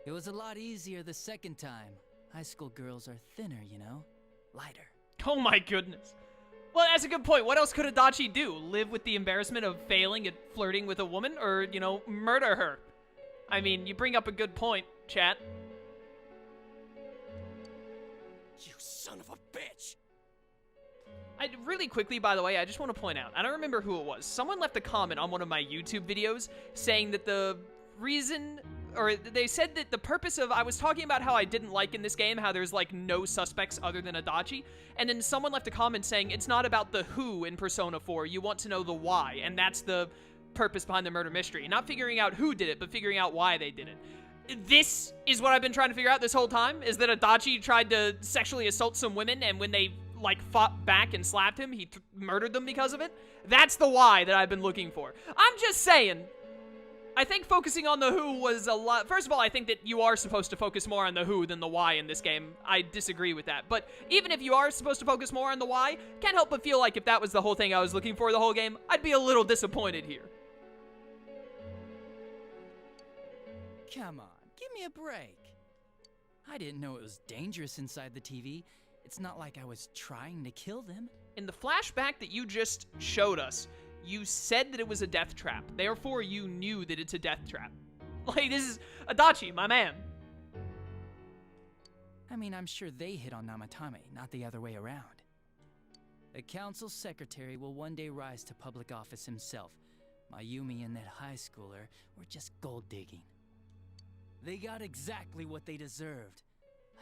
It was a lot easier the second time. High school girls are thinner, you know? Lighter. Oh my goodness. Well, that's a good point. What else could Adachi do? Live with the embarrassment of failing at flirting with a woman? Or, you know, murder her? I mean, you bring up a good point, chat. You son of a bitch! Really quickly, by the way, I just want to point out, I don't remember who it was. Someone left a comment on one of my YouTube videos saying that the reason, or they said that the purpose of, I was talking about how I didn't like in this game, how there's like no suspects other than Adachi, and then someone left a comment saying it's not about the who in Persona 4, you want to know the why, and that's the purpose behind the murder mystery. Not figuring out who did it, but figuring out why they did it. This is what I've been trying to figure out this whole time, is that Adachi tried to sexually assault some women, and when they like fought back and slapped him, he murdered them because of it. That's the why that I've been looking for. I'm just saying, I think focusing on the who was a lot. First of all, I think that you are supposed to focus more on the who than the why in this game. I disagree with that. But even if you are supposed to focus more on the why, can't help but feel like if that was the whole thing I was looking for the whole game, I'd be a little disappointed here. Come on, give me a break. I didn't know it was dangerous inside the TV. It's not like I was trying to kill them. In the flashback that you just showed us, you said that it was a death trap. Therefore, you knew that it's a death trap. Like, this is Adachi, my man. I mean, I'm sure they hit on Namatame, not the other way around. The council secretary will one day rise to public office himself. Mayumi and that high schooler were just gold digging. They got exactly what they deserved.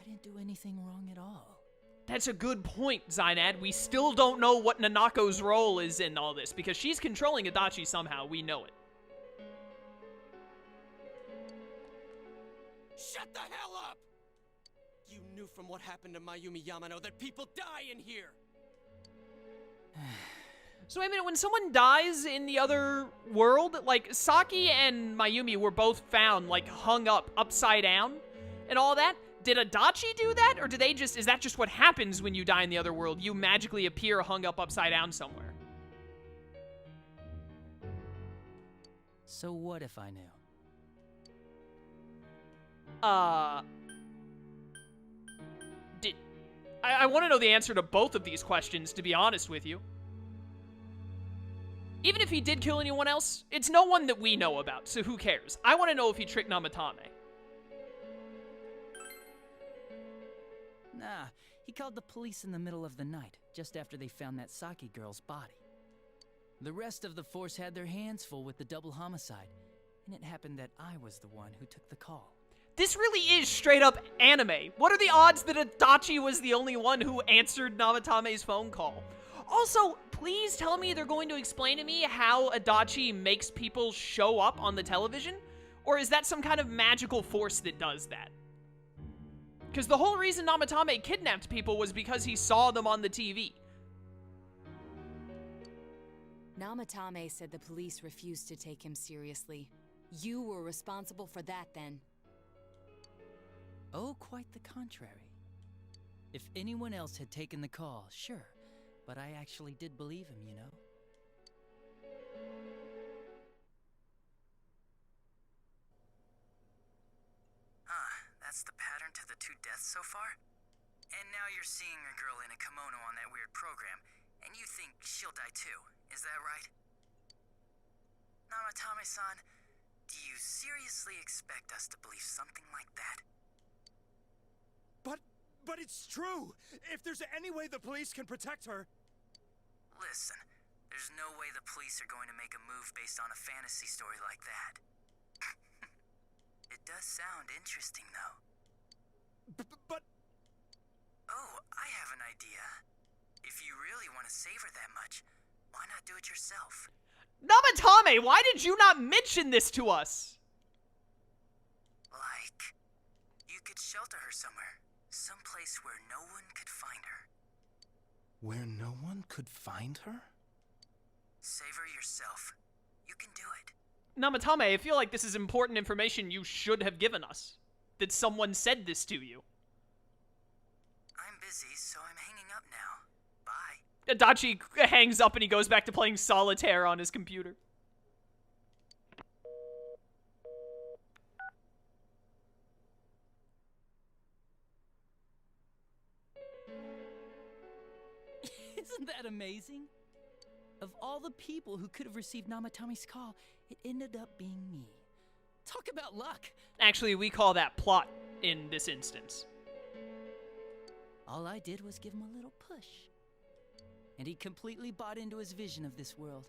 I didn't do anything wrong at all. That's a good point, Zainad. We still don't know what Nanako's role is in all this, because she's controlling Adachi somehow. We know it. Shut the hell up! You knew from what happened to Mayumi Yamano that people die in here! So wait a minute, when someone dies in the other world, like, Saki and Mayumi were both found, like, hung up, upside down, and all that. Did Adachi do that, or do they just, is that just what happens when you die in the other world? You magically appear hung up upside down somewhere. So what if I knew? I want to know the answer to both of these questions, to be honest with you. Even if he did kill anyone else, it's no one that we know about, so who cares? I want to know if he tricked Namatame. Nah, he called the police in the middle of the night, just after they found that Saki girl's body. The rest of the force had their hands full with the double homicide, and it happened that I was the one who took the call. This really is straight up anime. What are the odds that Adachi was the only one who answered Namatame's phone call? Also, please tell me they're going to explain to me how Adachi makes people show up on the television? Or is that some kind of magical force that does that? Because the whole reason Namatame kidnapped people was because he saw them on the TV. Namatame said the police refused to take him seriously. You were responsible for that then. Oh, quite the contrary. If anyone else had taken the call, sure, but I actually did believe him, you know? That's the pattern to the 2 deaths so far? And now you're seeing a girl in a kimono on that weird program, and you think she'll die too, is that right? Namatame-san, do you seriously expect us to believe something like that? But it's true! If there's any way the police can protect her... Listen, there's no way the police are going to make a move based on a fantasy story like that. It does sound interesting, though. But... Oh, I have an idea. If you really want to save her that much, why not do it yourself? Namatame, why did you not mention this to us? Like, you could shelter her somewhere. Someplace where no one could find her. Where no one could find her? Save her yourself. You can do it. Namatame, I feel like this is important information you should have given us. That someone said this to you. I'm busy, so I'm hanging up now. Bye. Adachi hangs up and he goes back to playing solitaire on his computer. Isn't that amazing? Of all the people who could have received Namatomi's call, it ended up being me. Talk about luck! Actually, we call that plot in this instance. All I did was give him a little push. And he completely bought into his vision of this world.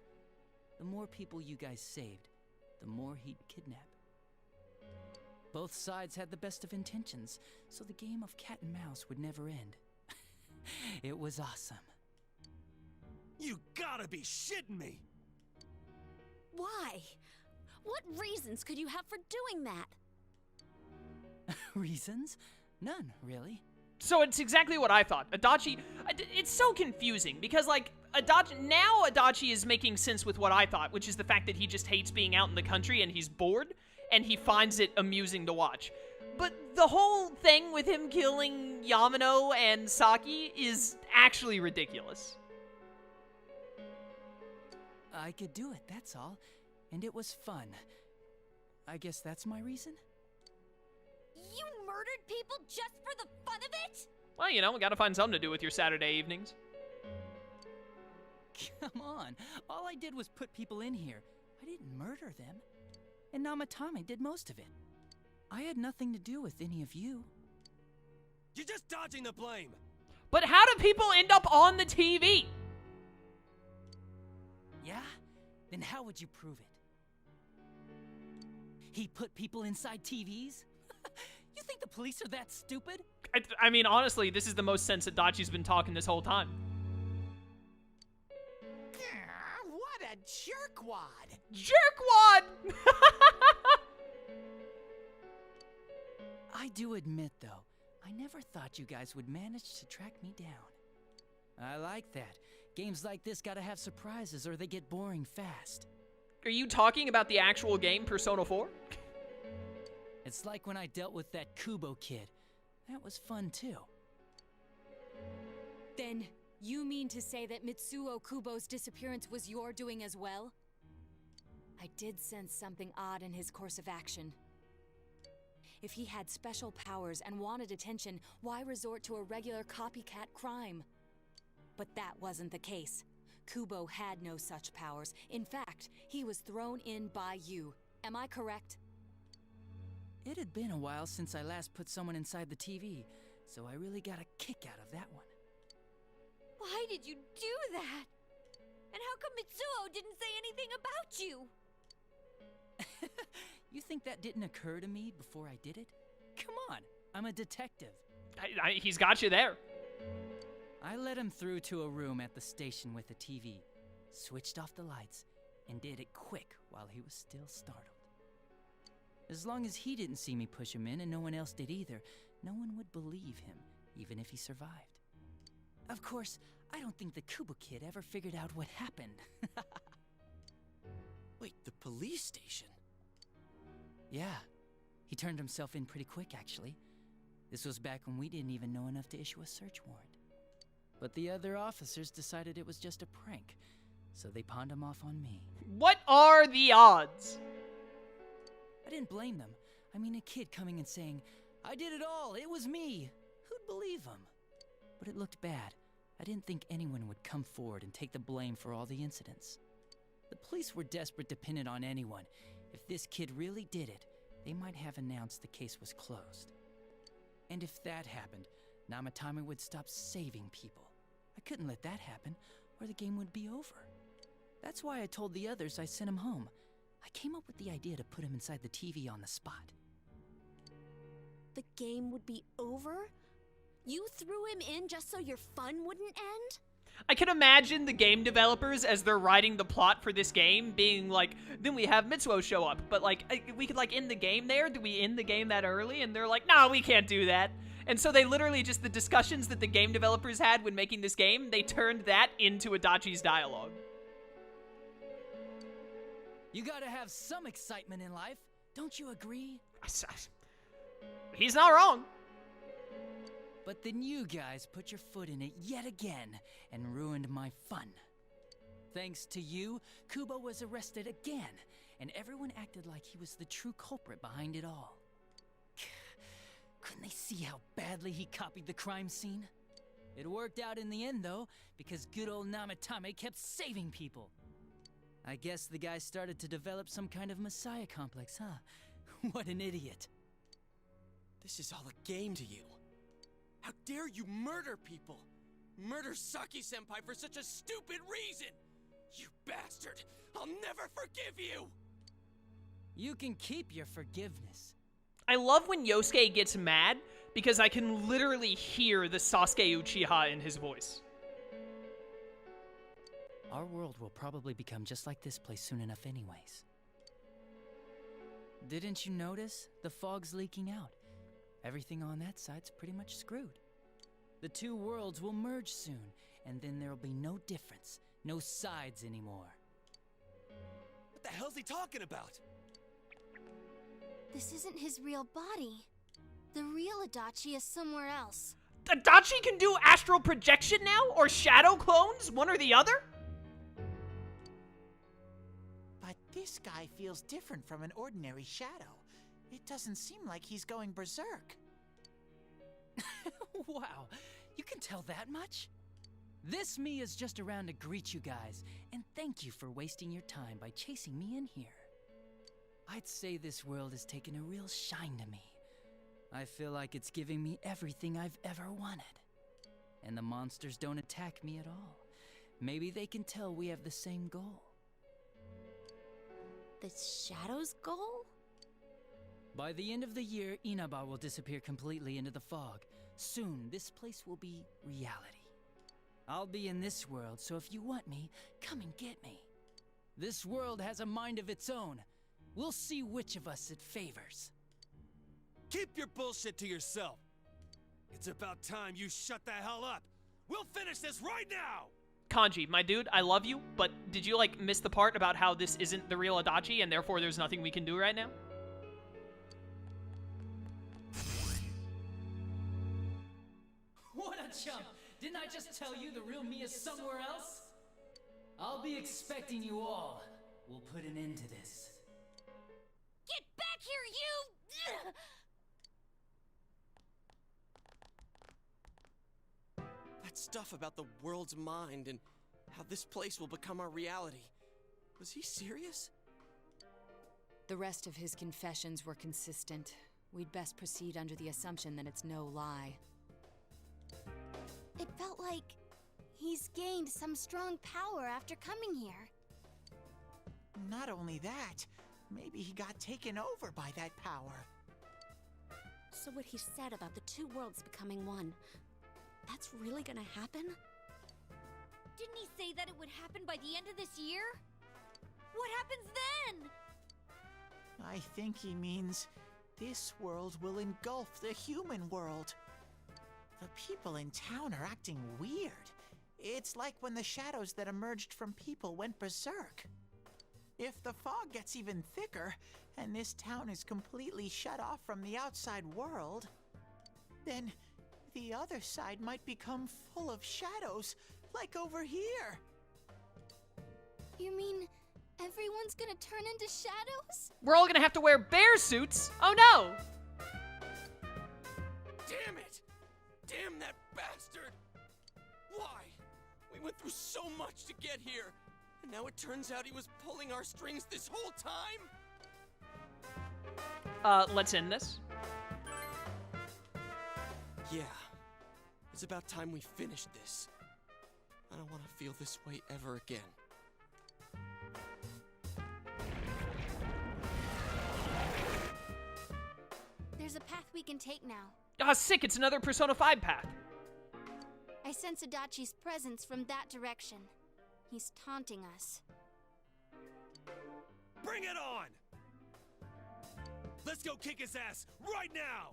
The more people you guys saved, the more he'd kidnap. Both sides had the best of intentions, so the game of cat and mouse would never end. It was awesome. You gotta be shitting me! Why? What reasons could you have for doing that? Reasons? None, really. So it's exactly what I thought. Adachi, it's so confusing because, like, Adachi is making sense with what I thought, which is the fact that he just hates being out in the country and he's bored, and he finds it amusing to watch. But the whole thing with him killing Yamano and Saki is actually ridiculous. I could do it, that's all. And it was fun. I guess that's my reason? You murdered people just for the fun of it? Well, you know, we gotta find something to do with your Saturday evenings. Come on. All I did was put people in here. I didn't murder them. And Namatame did most of it. I had nothing to do with any of you. You're just dodging the blame! But how do people end up on the TV? Yeah? Then how would you prove it? He put people inside TVs? You think the police are that stupid? I mean, honestly, this is the most sense Adachi's been talking this whole time. What a jerkwad! Jerkwad! I do admit, though, I never thought you guys would manage to track me down. I like that. Games like this gotta have surprises or they get boring fast. Are you talking about the actual game, Persona 4? It's like when I dealt with that Kubo kid. That was fun, too. Then, you mean to say that Mitsuo Kubo's disappearance was your doing as well? I did sense something odd in his course of action. If he had special powers and wanted attention, why resort to a regular copycat crime? But that wasn't the case. Kubo had no such powers. In fact, he was thrown in by you. Am I correct? It had been a while since I last put someone inside the TV, so I really got a kick out of that one. Why did you do that? And how come Mitsuo didn't say anything about you? You think that didn't occur to me before I did it? Come on, I'm a detective. He's got you there. I led him through to a room at the station with a TV, switched off the lights, and did it quick while he was still startled. As long as he didn't see me push him in and no one else did either, no one would believe him, even if he survived. Of course, I don't think the Kubo kid ever figured out what happened. Wait, the police station? Yeah, he turned himself in pretty quick, actually. This was back when we didn't even know enough to issue a search warrant. But the other officers decided it was just a prank, so they pawned him off on me. What are the odds? I didn't blame them. I mean, a kid coming and saying, "I did it all, it was me." Who'd believe him? But it looked bad. I didn't think anyone would come forward and take the blame for all the incidents. The police were desperate to pin it on anyone. If this kid really did it, they might have announced the case was closed. And if that happened, Namatame would stop saving people. I couldn't let that happen, or the game would be over. That's why I told the others I sent him home. I came up with the idea to put him inside the TV on the spot. The game would be over? You threw him in just so your fun wouldn't end? I can imagine the game developers, as they're writing the plot for this game, being like, then we have Mitsuo show up, but like, we could like end the game there? Do we end the game that early? And they're like, no, we can't do that. And so they literally just, the discussions that the game developers had when making this game, they turned that into Adachi's dialogue. You gotta have some excitement in life, don't you agree? He's not wrong. But then you guys put your foot in it yet again and ruined my fun. Thanks to you, Kubo was arrested again, and everyone acted like he was the true culprit behind it all. Couldn't they see how badly he copied the crime scene? It worked out in the end, though, because good old Namatame kept saving people. I guess the guy started to develop some kind of messiah complex, huh? What an idiot. This is all a game to you. How dare you murder people? Murder Saki-senpai for such a stupid reason! You bastard! I'll never forgive you! You can keep your forgiveness. I love when Yosuke gets mad because I can literally hear the Sasuke Uchiha in his voice. Our world will probably become just like this place soon enough anyways. Didn't you notice? The fog's leaking out. Everything on that side's pretty much screwed. The two worlds will merge soon, and then there'll be no difference, no sides anymore. What the hell's he talking about? This isn't his real body. The real Adachi is somewhere else. Adachi can do astral projection now? Or shadow clones? One or the other? But this guy feels different from an ordinary shadow. It doesn't seem like he's going berserk. Wow, you can tell that much? This me is just around to greet you guys, and thank you for wasting your time by chasing me in here. I'd say this world has taken a real shine to me. I feel like it's giving me everything I've ever wanted. And the monsters don't attack me at all. Maybe they can tell we have the same goal. The Shadow's goal? By the end of the year, Inaba will disappear completely into the fog. Soon, this place will be reality. I'll be in this world, so if you want me, come and get me. This world has a mind of its own. We'll see which of us it favors. Keep your bullshit to yourself. It's about time you shut the hell up. We'll finish this right now! Kanji, my dude, I love you, but did you, like, miss the part about how this isn't the real Adachi and therefore there's nothing we can do right now? What a chump! Didn't I just tell you the real me is somewhere else? I'll be expecting you all. We'll put an end to this. Get back here, you! That stuff about the world's mind and how this place will become our reality. Was he serious? The rest of his confessions were consistent. We'd best proceed under the assumption that it's no lie. It felt like he's gained some strong power after coming here. Not only that, maybe he got taken over by that power. So what he said about the two worlds becoming one, that's really gonna happen? Didn't he say that it would happen by the end of this year? What happens then? I think he means this world will engulf the human world. The people in town are acting weird. It's like when the shadows that emerged from people went berserk. If the fog gets even thicker, and this town is completely shut off from the outside world, then the other side might become full of shadows, like over here. You mean everyone's gonna turn into shadows? We're all gonna have to wear bear suits? Oh no! Damn it! Damn that bastard! Why? We went through so much to get here, and now it turns out he was pulling our strings this whole time? Let's end this. Yeah. It's about time we finished this. I don't want to feel this way ever again. There's a path we can take now. Ah, sick, it's another Persona 5 path. I sense Adachi's presence from that direction. He's taunting us. Bring it on! Let's go kick his ass right now!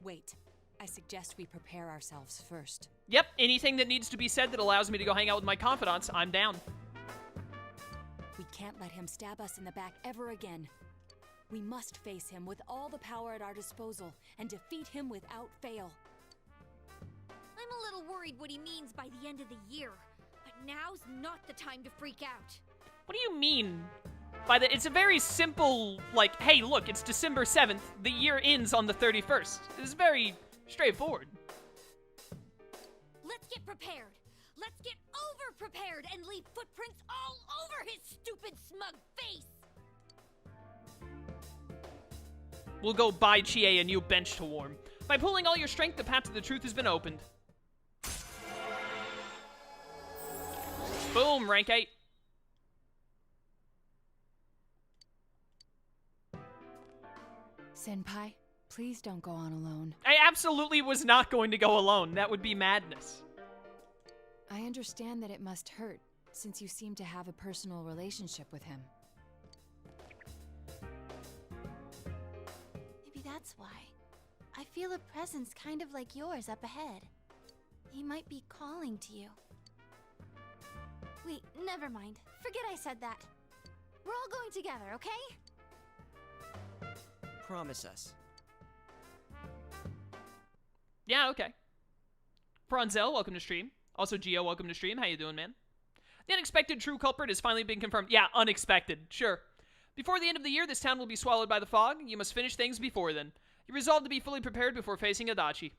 Wait, I suggest we prepare ourselves first. Yep, anything that needs to be said that allows me to go hang out with my confidants, I'm down. We can't let him stab us in the back ever again. We must face him with all the power at our disposal and defeat him without fail. I'm a little worried what he means by the end of the year, but now's not the time to freak out. What do you mean? It's a very simple, like, hey, look, it's December 7th, the year ends on the 31st. It's very straightforward. get prepared. Let's get over-prepared and leave footprints all over his stupid, smug face. We'll go buy Chie and Yu bench to warm. By pulling all your strength, the path to the truth has been opened. Boom, rank 8. Senpai, please don't go on alone. I absolutely was not going to go alone. That would be madness. I understand that it must hurt, since you seem to have a personal relationship with him. Maybe that's why. I feel a presence kind of like yours up ahead. He might be calling to you. Wait, never mind. Forget I said that. We're all going together, okay? Promise us. Yeah, okay. Pronzel, welcome to stream. Also, Gio, welcome to stream. How you doing, man? The unexpected true culprit has finally been confirmed. Yeah, unexpected. Sure. Before the end of the year, this town will be swallowed by the fog. You must finish things before then. You resolve to be fully prepared before facing Adachi.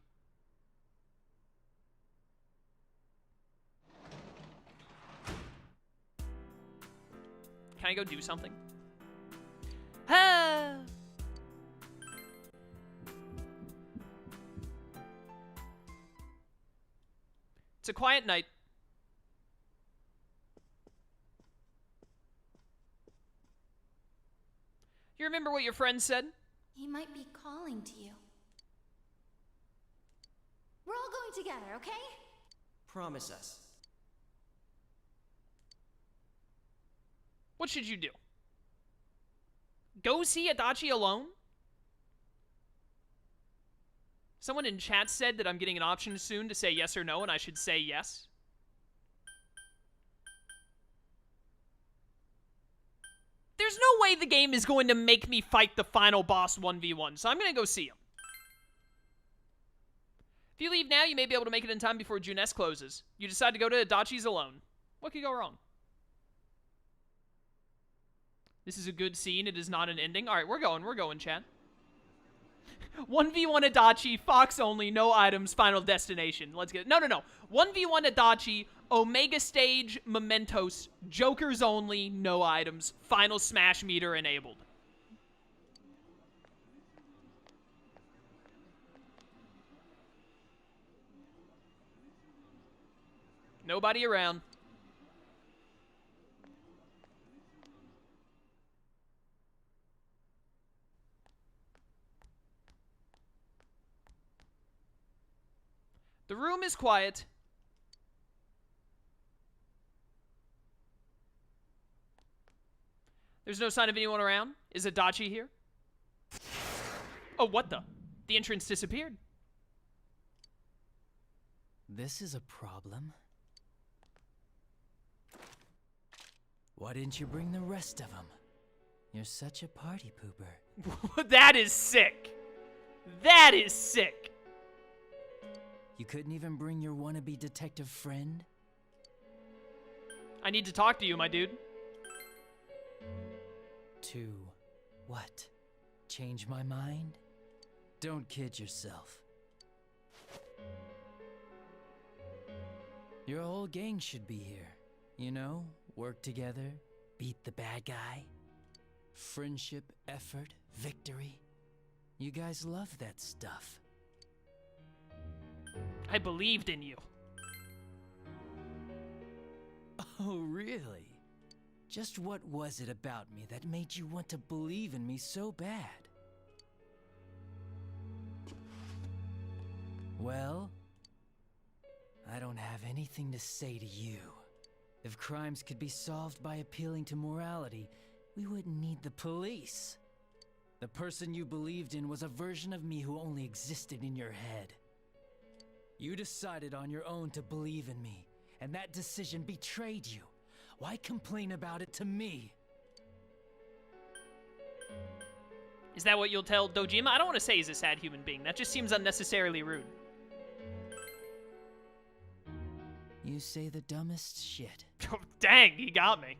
Can I go do something? Ah! It's a quiet night. You remember what your friend said? He might be calling to you. We're all going together, okay? Promise us. What should you do? Go see Adachi alone? Someone in chat said that I'm getting an option soon to say yes or no, and I should say yes. There's no way the game is going to make me fight the final boss 1v1, so I'm going to go see him. If you leave now, you may be able to make it in time before Junes closes. You decide to go to Adachi's alone. What could go wrong? This is a good scene. It is not an ending. All right, we're going, chat. 1v1 Adachi, Fox only, no items, final destination. Let's get it. No. 1v1 Adachi, Omega Stage, Mementos, Jokers only, no items, final smash meter enabled. Nobody around. The room is quiet. There's no sign of anyone around. Is Adachi here? Oh, what the? The entrance disappeared. This is a problem. Why didn't you bring the rest of them? You're such a party pooper. That is sick. That is sick. You couldn't even bring your wannabe detective friend? I need to talk to you, my dude. To what? Change my mind? Don't kid yourself. Your whole gang should be here. You know, work together, beat the bad guy. Friendship, effort, victory. You guys love that stuff. I believed in you. Oh, really? Just what was it about me that made you want to believe in me so bad? Well, I don't have anything to say to you. If crimes could be solved by appealing to morality, we wouldn't need the police. The person you believed in was a version of me who only existed in your head. You decided on your own to believe in me, and that decision betrayed you. Why complain about it to me? Is that what you'll tell Dojima? I don't want to say he's a sad human being. That just seems unnecessarily rude. You say the dumbest shit. Oh, dang, he got me.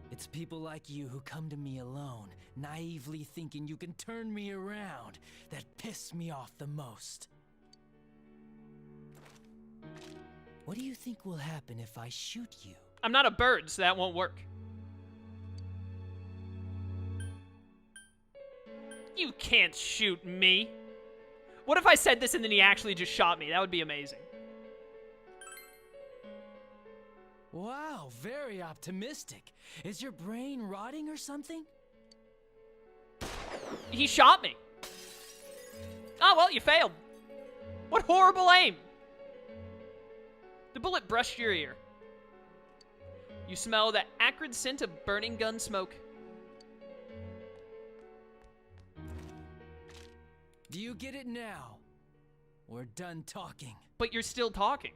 It's people like you who come to me alone, naively thinking you can turn me around, that piss me off the most. What do you think will happen if I shoot you? I'm not a bird, so that won't work. You can't shoot me. What if I said this and then he actually just shot me? That would be amazing. Wow, very optimistic. Is your brain rotting or something? He shot me. Oh, well, you failed. What horrible aim. The bullet brushed your ear. You smell the acrid scent of burning gun smoke. Do you get it now? We're done talking. But you're still talking.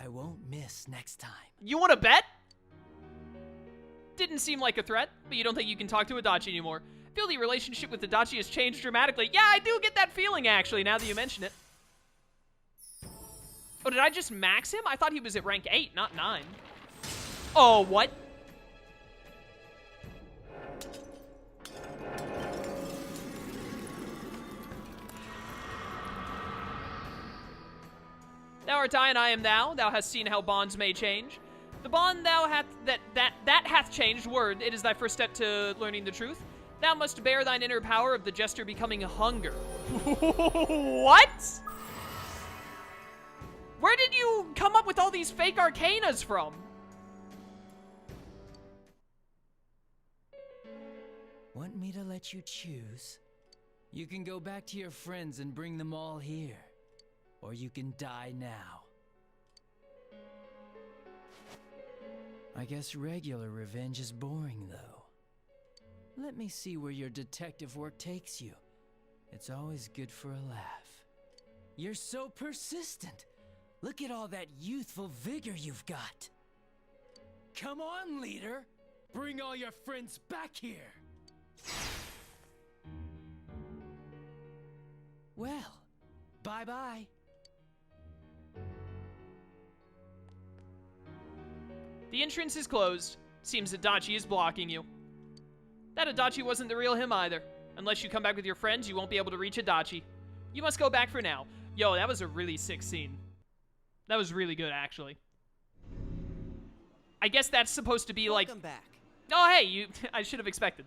I won't miss next time. You want to bet? Didn't seem like a threat, but you don't think you can talk to Adachi anymore. I feel the relationship with Adachi has changed dramatically. Yeah, I do get that feeling, actually, now that you mention it. Oh, did I just max him? I thought he was at rank 8, not 9. Oh, what? Thou art I and I am thou. Thou hast seen how bonds may change. The bond thou hath that hath changed. Word, it is thy first step to learning the truth. Thou must bear thine inner power of the jester becoming hunger. What? Where did you come up with all these fake arcanas from? Want me to let you choose? You can go back to your friends and bring them all here. Or you can die now. I guess regular revenge is boring, though. Let me see where your detective work takes you. It's always good for a laugh. You're so persistent. Look at all that youthful vigor you've got. Come on, leader. Bring all your friends back here. Well, bye-bye. The entrance is closed. Seems Adachi is blocking you. That Adachi wasn't the real him either. Unless you come back with your friends, you won't be able to reach Adachi. You must go back for now. Yo, that was a really sick scene. That was really good, actually. I guess that's supposed to be like... Welcome back. Oh, hey, I should have expected.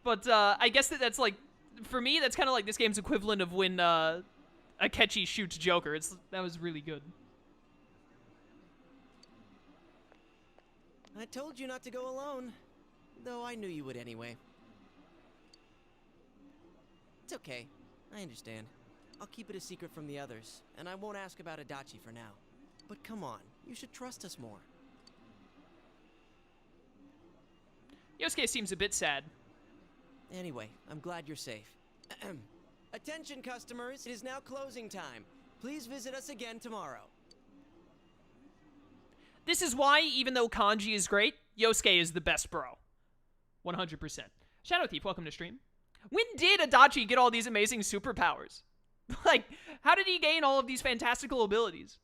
But I guess that's like... For me, that's kind of like this game's equivalent of when Akechi shoots Joker. That was really good. I told you not to go alone, though I knew you would anyway. It's okay. I understand. I'll keep it a secret from the others, and I won't ask about Adachi for now. But come on, you should trust us more. Yosuke seems a bit sad. Anyway, I'm glad you're safe. Attention, customers. It is now closing time. Please visit us again tomorrow. This is why, even though Kanji is great, Yosuke is the best bro. 100%. Shadow Thief, welcome to stream. When did Adachi get all these amazing superpowers? Like, how did he gain all of these fantastical abilities?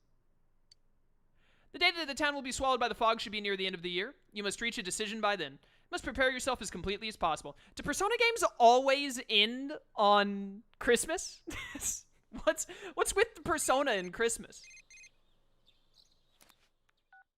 The day that the town will be swallowed by the fog should be near the end of the year. You must reach a decision by then. You must prepare yourself as completely as possible. Do Persona games always end on Christmas? What's with the Persona in Christmas?